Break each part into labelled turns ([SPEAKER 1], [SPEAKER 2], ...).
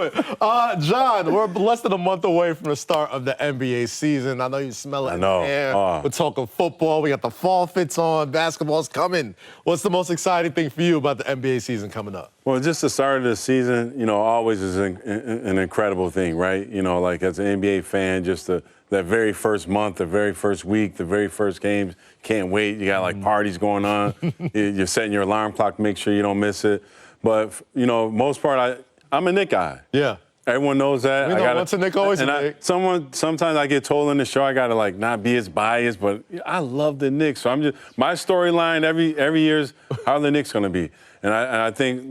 [SPEAKER 1] it. John, we're less than a month away from the start of the NBA season. I know you smell it in the air. We're talking football. We got the fall fits on. Basketball's coming. What's the most exciting thing for you about the NBA season coming up?
[SPEAKER 2] Well, just the start of the season, always is an incredible thing, right? Like as an NBA fan, just that very first month, the very first week, the very first games, can't wait. You got like parties going on. You're setting your alarm clock to make sure you don't miss it. But, most part, I'm a Knick guy.
[SPEAKER 1] Yeah.
[SPEAKER 2] Everyone knows that.
[SPEAKER 1] We know once a Knick, always a Knick.
[SPEAKER 2] Sometimes I get told on the show I gotta not be as biased, but I love the Knicks. So my storyline every year is how are the Knicks gonna be. And I think,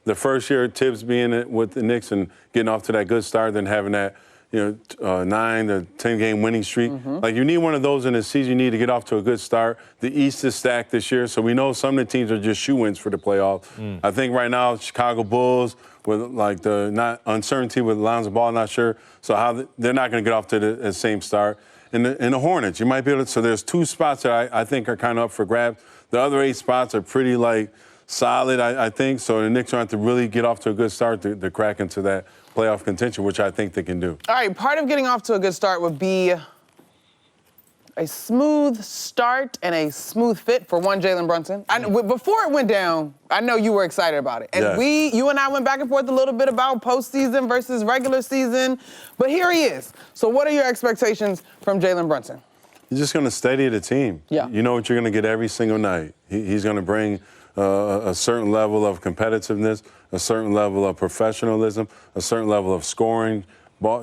[SPEAKER 2] the first year Tibbs being with the Knicks and getting off to that good start, then having that, 9 to 10 game winning streak. You need one of those in the season. You need to get off to a good start. The East is stacked this year, so we know some of the teams are just shoe-ins for the playoffs. I think right now, Chicago Bulls, with the uncertainty with Lonzo Ball, not sure. So they're not going to get off to the same start. And the Hornets, you might be able to. So there's 2 spots that I think are kind of up for grabs. The other 8 spots are pretty solid, I think. So the Knicks are going to have to really get off to a good start to crack into that playoff contention, which I think they can do.
[SPEAKER 3] All right, part of getting off to a good start would be a smooth start and a smooth fit for one Jalen Brunson. Before it went down, I know you were excited about it. And you and I went back and forth a little bit about postseason versus regular season, but here he is. So what are your expectations from Jalen Brunson?
[SPEAKER 2] He's just going to steady the team.
[SPEAKER 3] Yeah.
[SPEAKER 2] You know what you're going to get every single night. He's going to bring a certain level of competitiveness, a certain level of professionalism, a certain level of scoring,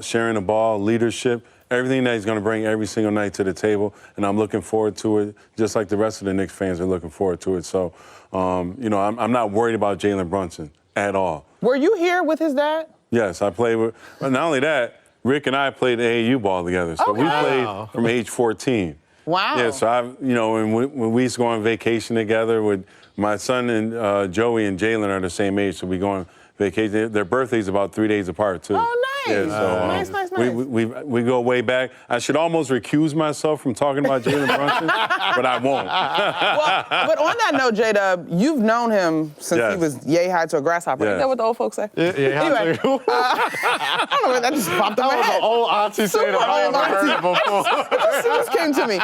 [SPEAKER 2] sharing the ball, leadership, everything that he's going to bring every single night to the table. And I'm looking forward to it, just like the rest of the Knicks fans are looking forward to it. So, I'm not worried about Jalen Brunson at all.
[SPEAKER 3] Were you here with his dad?
[SPEAKER 2] Yes, I played with, but not only that, Rick and I played AAU ball together. So we played from age 14.
[SPEAKER 3] Wow.
[SPEAKER 2] Yeah, so when we used to go on vacation together with my son and Joey and Jalen are the same age, so we go on vacation. Their birthdays about 3 days apart too.
[SPEAKER 3] Oh, nice.
[SPEAKER 2] Yeah, so,
[SPEAKER 3] Nice.
[SPEAKER 2] We go way back. I should almost recuse myself from talking about Jalen Brunson, but I won't.
[SPEAKER 3] Well, but on that note, J-Dub, you've known him since he was yay high to a grasshopper. Is that what the old folks say?
[SPEAKER 1] Yeah,
[SPEAKER 3] anyway, I don't know where that just popped in my head.
[SPEAKER 1] That was an old auntie saying that I never heard it before.
[SPEAKER 3] It just came to me.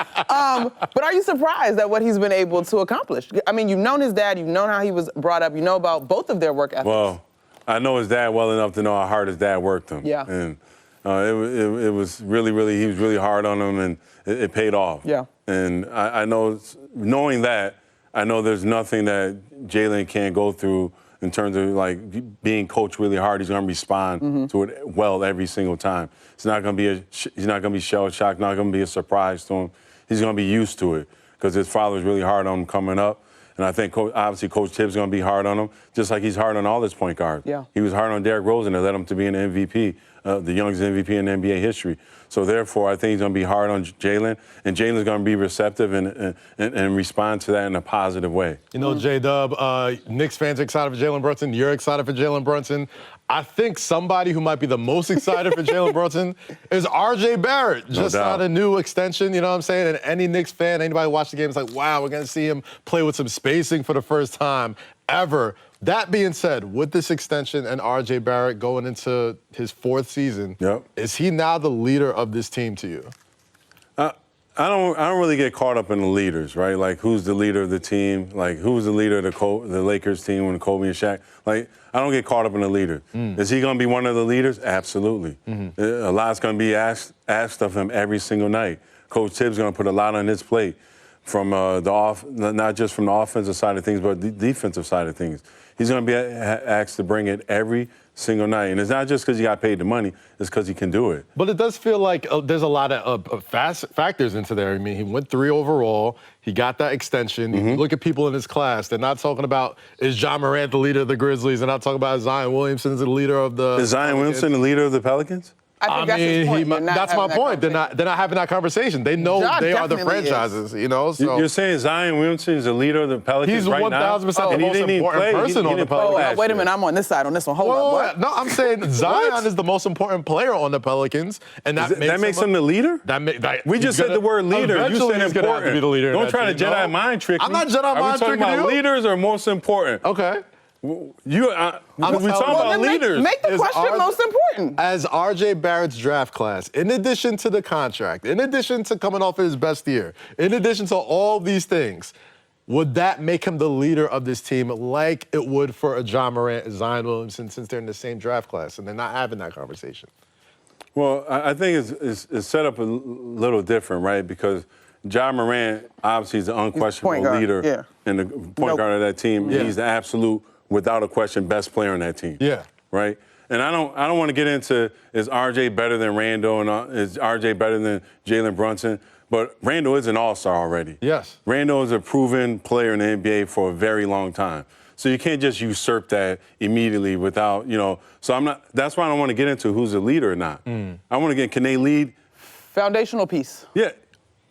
[SPEAKER 3] But are you surprised at what he's been able to accomplish? I mean, you've known his dad, you've known how he was brought up, you know about both of their work ethics.
[SPEAKER 2] Well, I know his dad well enough to know how hard his dad worked him.
[SPEAKER 3] Yeah.
[SPEAKER 2] And it was really, he was really hard on him, and it paid off.
[SPEAKER 3] Yeah.
[SPEAKER 2] And I know, knowing that, I know there's nothing that Jalen can't go through in terms of being coached really hard. He's going to respond to it well every single time. It's not going to be he's not going to be shell shocked, not going to be a surprise to him. He's going to be used to it because his father was really hard on him coming up. And I think, obviously, Coach Tibbs is going to be hard on him, just like he's hard on all his point guards.
[SPEAKER 3] Yeah.
[SPEAKER 2] He was hard on Derrick Rose and led him to be an MVP, the youngest MVP in NBA history. So, therefore, I think he's going to be hard on Jalen, and Jalen's going to be receptive and respond to that in a positive way.
[SPEAKER 1] J-Dub, Knicks fans are excited for Jalen Brunson. You're excited for Jalen Brunson. I think somebody who might be the most excited for Jalen Brunson is R.J. Barrett. Just signed a new extension, you know what I'm saying? And any Knicks fan, anybody watch the game is like, wow, we're going to see him play with some spacing for the first time ever. That being said, with this extension and R.J. Barrett going into his 4th season, is he now the leader of this team to you?
[SPEAKER 2] I don't really get caught up in the leaders, right? Like, who's the leader of the team? Like, who's the leader of the Lakers team when Kobe and Shaq? Like, I don't get caught up in the leader. Is he going to be one of the leaders? Absolutely. A lot's going to be asked of him every single night. Coach Tibbs is going to put a lot on his plate from not just from the offensive side of things, but the defensive side of things. He's going to be asked to bring it every single night. And it's not just because he got paid the money, it's because he can do it.
[SPEAKER 1] But it does feel like there's a lot of factors into there. I mean, he went 3 overall. He got that extension. You look at people in his class. They're not talking about, is John Morant the leader of the Grizzlies? They're not talking about Zion Williamson the leader of the
[SPEAKER 2] Is Zion Williamson the leader of the Pelicans?
[SPEAKER 3] I think
[SPEAKER 1] that's my point. They're not having that conversation. They know they are the franchises, you know. So
[SPEAKER 2] you're saying Zion Williamson is the leader of the Pelicans
[SPEAKER 1] he's
[SPEAKER 2] right now?
[SPEAKER 1] He's 1,000% the most important person on the Pelicans.
[SPEAKER 3] Wait a minute, I'm on this side on this one. Hold on. What?
[SPEAKER 1] No, I'm saying Zion is the most important player on the Pelicans, and that
[SPEAKER 2] makes him the leader. We just said the word leader. You said important. Don't try to Jedi mind trick me.
[SPEAKER 1] I'm not Jedi mind tricking you.
[SPEAKER 2] Are we talking about leaders or most important?
[SPEAKER 1] Okay.
[SPEAKER 2] we talking about leaders.
[SPEAKER 3] Make the question most important.
[SPEAKER 1] As R.J. Barrett's draft class, in addition to the contract, in addition to coming off his best year, in addition to all these things, would that make him the leader of this team like it would for a John Morant and Zion Williamson since they're in the same draft class and they're not having that conversation?
[SPEAKER 2] Well, I think it's set up a little different, right? Because John Morant obviously is the unquestionable leader and the point guard of that team. Yeah. He's the absolute, without a question, best player on that team.
[SPEAKER 1] Yeah.
[SPEAKER 2] Right? And I don't want to get into, is RJ better than Randall and is RJ better than Jalen Brunson? But Randall is an all-star already.
[SPEAKER 1] Yes.
[SPEAKER 2] Randall is a proven player in the NBA for a very long time. So you can't just usurp that immediately without, so that's why I don't want to get into who's a leader or not. I want to get, can they lead?
[SPEAKER 3] Foundational piece.
[SPEAKER 2] Yeah.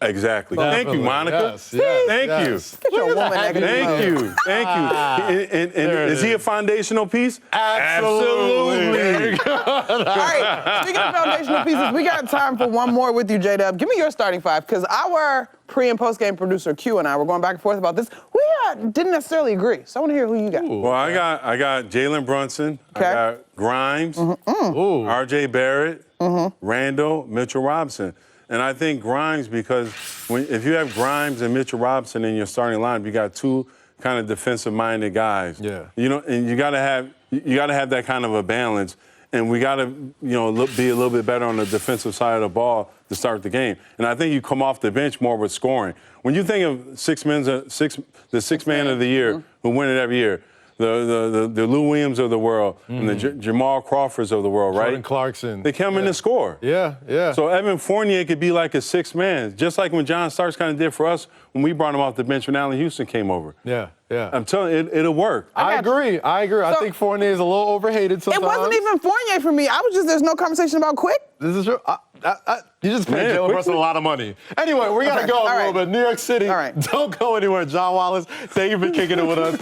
[SPEAKER 2] Exactly.
[SPEAKER 1] Definitely.
[SPEAKER 2] Thank you, Monica.
[SPEAKER 1] Yes, yes,
[SPEAKER 2] Thank
[SPEAKER 1] yes.
[SPEAKER 2] you.
[SPEAKER 3] Get your woman
[SPEAKER 2] Thank you. Thank you. And is he a foundational piece?
[SPEAKER 1] Absolutely.
[SPEAKER 3] All right. Speaking of foundational pieces, we got time for one more with you, J-Dub. Give me your starting five, because our pre- and post-game producer, Q, and I were going back and forth about this. We didn't necessarily agree, so I want to hear who you got.
[SPEAKER 2] Well, I got Jalen Brunson.
[SPEAKER 3] Okay.
[SPEAKER 2] I got Grimes, R.J. Barrett, Randall, Mitchell Robinson. And I think Grimes, because if you have Grimes and Mitchell Robinson in your starting line, you got two kind of defensive-minded guys.
[SPEAKER 1] Yeah.
[SPEAKER 2] And you gotta have that kind of a balance. And we gotta, be a little bit better on the defensive side of the ball to start the game. And I think you come off the bench more with scoring. When you think of the six man of the year who win it every year, the Lou Williams of the world and the Jamal Crawfords of the world, right?
[SPEAKER 1] Jordan Clarkson.
[SPEAKER 2] They come in to score.
[SPEAKER 1] Yeah, yeah.
[SPEAKER 2] So Evan Fournier could be like a sixth man, just like when John Starks kind of did for us when we brought him off the bench when Allen Houston came over.
[SPEAKER 1] Yeah, yeah.
[SPEAKER 2] I'm telling you, it'll work.
[SPEAKER 1] I agree. I think Fournier is a little overhated sometimes.
[SPEAKER 3] It wasn't even Fournier for me. There's no conversation about Quick.
[SPEAKER 1] This is true. You just paid Jalen Brunson a lot of money. Anyway, we got to go a little bit. New York City.
[SPEAKER 3] All right.
[SPEAKER 1] Don't go anywhere. John Wallace, thank you for kicking it with us.